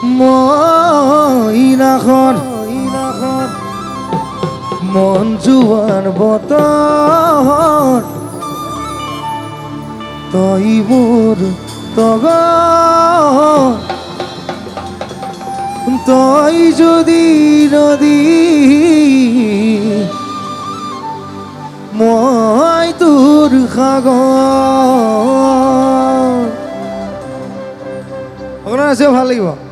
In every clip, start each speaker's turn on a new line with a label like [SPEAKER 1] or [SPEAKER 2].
[SPEAKER 1] মইনাখন মন জোৱাৰ বতৰ তই মোৰ তগৰ তই যদি নদী মই তোৰ সাগৰ আপোনাৰ আছে ভাল লাগিব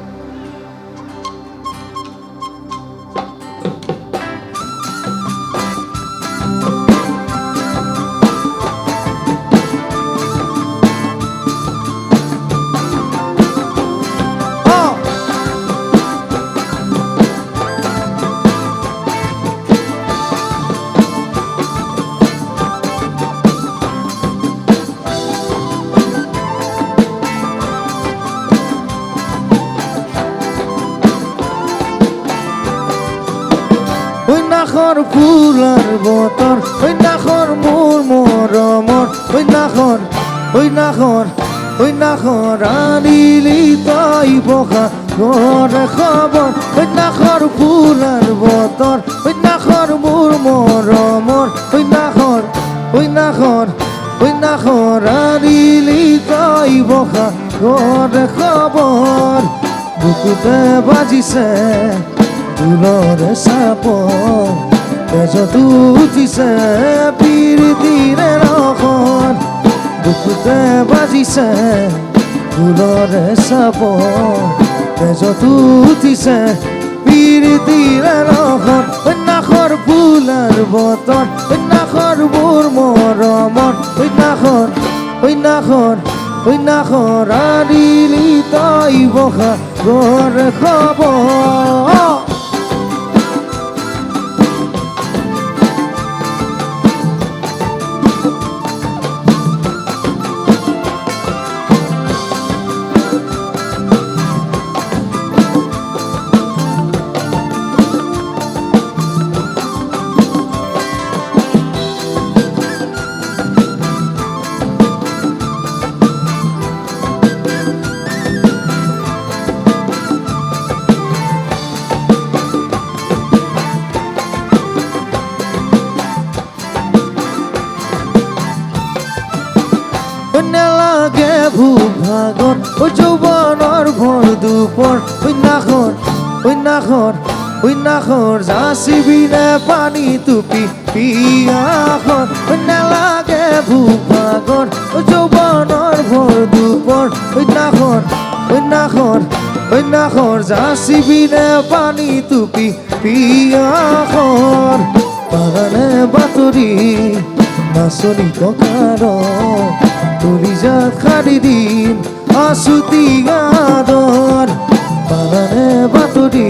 [SPEAKER 1] নাখৰ ফুলাৰ বতৰ নাখৰ মোৰ মৰমৰ নাখৰ আনিলি তই বসা ঘৰে খবৰ নাখৰ ফুলাৰ বতৰ নাখৰ মোৰ মৰমৰ নাখৰ আনিলি তই বসা ঘৰে খবৰ বুকুতে বাজিছে ফুলৰে চাপ তেজত উঠিছে প্ৰীতিৰে ৰখন বুকুতে বাজিছে ফুলৰে চাপ তেজত উঠিছে প্ৰীতিৰে ৰখন নাখৰ ফুলাৰ বতৰ নাখৰ মোৰ মৰমৰ নাখৰ আনিলি তই বসা ঘৰে খবৰ নেলাগে ভোক ভাগৰ যৌৱনৰ ভৰ দুপৰ নাখৰ যাচিবিনে পানী টুপি পিয়াখন নেলাগে ভোক ভাগৰ যৌৱনৰ ভৰ দুপৰ নাখৰ যাচিবিনে পানী টুপি পিয়াখন বাগানে বাতৰি নাচনি ককাৰ কলিজাত খাৰি দিম আছুতি গাদৰ বাগানে বাতৰি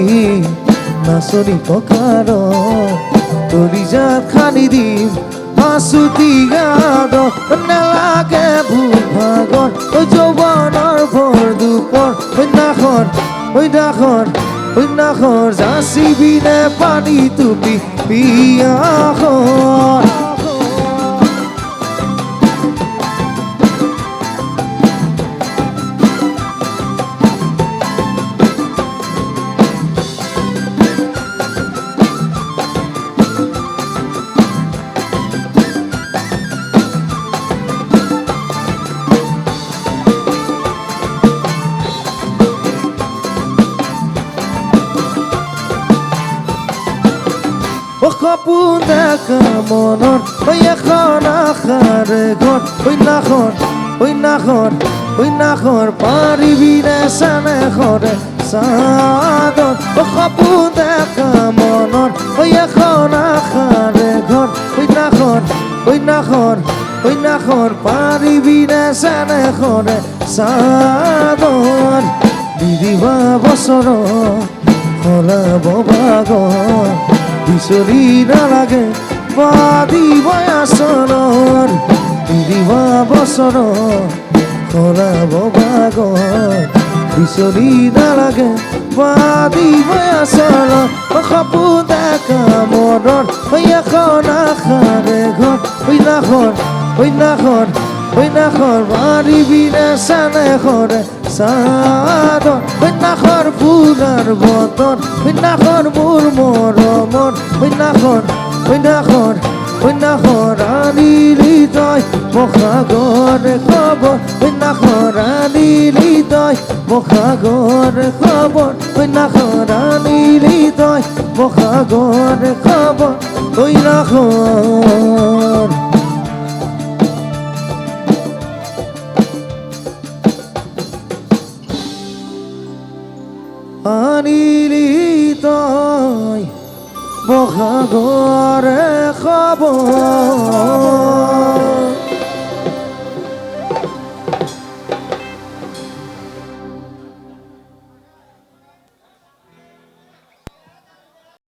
[SPEAKER 1] নাচনি ককাৰ কলিজাত খাৰি দিম আছুতি গাদৰ নেলাগে ভোক ভাগৰ যৌৱনৰ ভৰ দুপৰ নাখৰ যাচিবিনে পানী টুপি পিয়াখন সপোন দেখা মনত এখন আশাৰে ঘৰ নাখৰ পাৰিবিনে চানে ঘৰে চাদৰ সপোন দেখা মনত এখন আশাৰে ঘৰ নাখৰ পাৰিবিনে চানে ঘৰে চাদৰ দিদিবা বছৰ সলাব বাগৰ বিচৰি নালাগে বাদিব আচৰণ দিদিবা বছৰ সলাব বাগৰ বিচৰি নালাগে বাদিব আচৰণ সপোন দেখা মনত এখন আশাৰে ঘৰ নাখৰ পাৰিবিনে চানে ঘৰে চাদৰ সেইদিনাখন ফুলাৰ বতৰ সেইদিনাখন মোৰ মৰমৰ সেইদিনাখন আনিলি তই মহাগৰে খবৰ সেইদিনাখন আনিলি তই মহাগৰে খবৰ সেইদিনাখন আনিলি তই মহাগৰে খবৰ সেইদিনাখন আনিলি তই মহাগৰে খবৰ